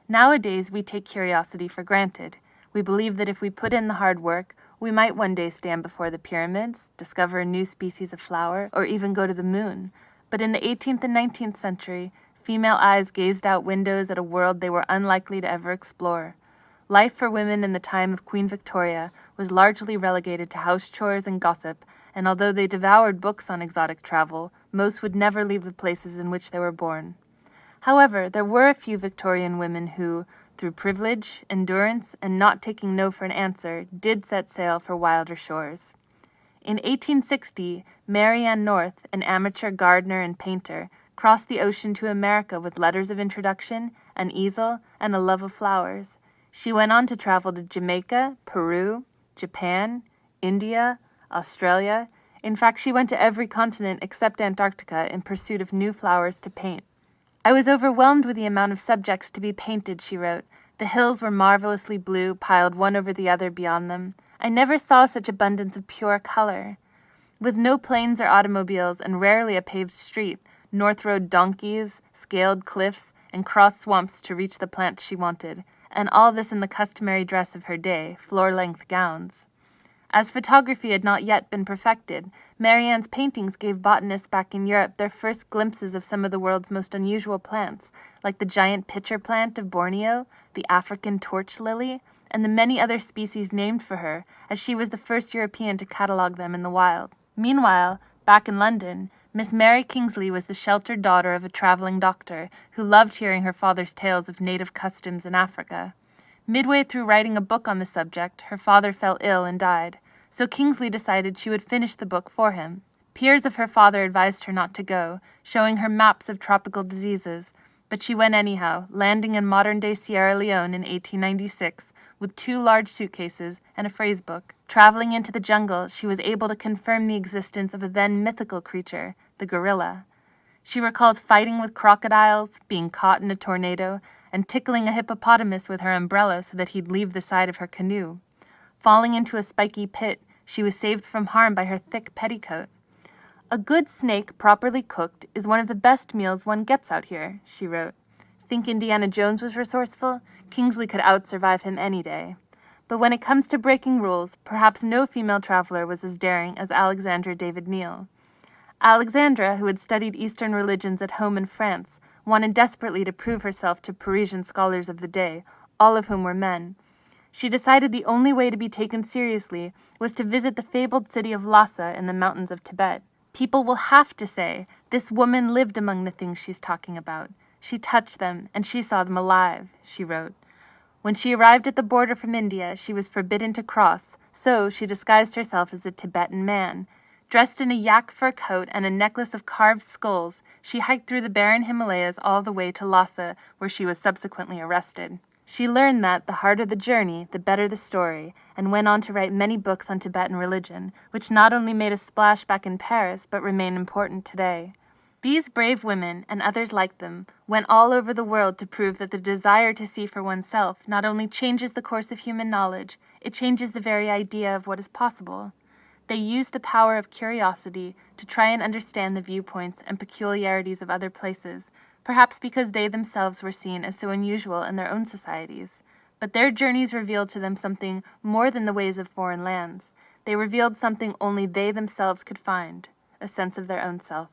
Nowadays, we take curiosity for granted. We believe that if we put in the hard work, we might one day stand before the pyramids, discover a new species of flower, or even go to the moon. But in the 18th and 19th century, female eyes gazed out windows at a world they were unlikely to ever explore. Life for women in the time of Queen Victoria was largely relegated to house chores and gossip, and although they devoured books on exotic travel, most would never leave the places in which they were born. However, there were a few Victorian women who, through privilege, endurance, and not taking no for an answer, did set sail for wilder shores. In 1860, Mary Ann North, an amateur gardener and painter, crossed the ocean to America with letters of introduction, an easel, and a love of flowers. She went on to travel to Jamaica, Peru, Japan, India, Australia. In fact, she went to every continent except Antarctica in pursuit of new flowers to paint. I was overwhelmed with the amount of subjects to be painted, she wrote. The hills were marvelously blue, piled one over the other beyond them. I never saw such abundance of pure color. With no planes or automobiles and rarely a paved street, North rode donkeys, scaled cliffs, and crossed swamps to reach the plants she wanted, and all this in the customary dress of her day, floor-length gowns. As photography had not yet been perfected, Mary Ann's paintings gave botanists back in Europe their first glimpses of some of the world's most unusual plants, like the giant pitcher plant of Borneo, the African torch lily, and the many other species named for her, as she was the first European to catalogue them in the wild. Meanwhile, back in London, Miss Mary Kingsley was the sheltered daughter of a traveling doctor who loved hearing her father's tales of native customs in Africa. Midway through writing a book on the subject, her father fell ill and died, so Kingsley decided she would finish the book for him. Peers of her father advised her not to go, showing her maps of tropical diseases, but she went anyhow, landing in modern-day Sierra Leone in 1896 with 2 large suitcases and a phrase book. Traveling into the jungle, she was able to confirm the existence of a then mythical creature, the gorilla. She recalls fighting with crocodiles, being caught in a tornado, and tickling a hippopotamus with her umbrella so that he'd leave the side of her canoe. Falling into a spiky pit, she was saved from harm by her thick petticoat. A good snake, properly cooked, is one of the best meals one gets out here, she wrote. Think Indiana Jones was resourceful? Kingsley could out-survive him any day. But when it comes to breaking rules, perhaps no female traveler was as daring as Alexandra David Neal. Alexandra, who had studied Eastern religions at home in France, wanted desperately to prove herself to Parisian scholars of the day, all of whom were men. She decided the only way to be taken seriously was to visit the fabled city of Lhasa in the mountains of Tibet. People will have to say, this woman lived among the things she's talking about. She touched them, and she saw them alive, she wrote. When she arrived at the border from India, she was forbidden to cross, so she disguised herself as a Tibetan man. Dressed in a yak fur coat and a necklace of carved skulls, she hiked through the barren Himalayas all the way to Lhasa, where she was subsequently arrested. She learned that the harder the journey, the better the story, and went on to write many books on Tibetan religion, which not only made a splash back in Paris, but remain important today. These brave women, and others like them, went all over the world to prove that the desire to see for oneself not only changes the course of human knowledge, it changes the very idea of what is possible. They used the power of curiosity to try and understand the viewpoints and peculiarities of other places, perhaps because they themselves were seen as so unusual in their own societies. But their journeys revealed to them something more than the ways of foreign lands. They revealed something only they themselves could find, a sense of their own self.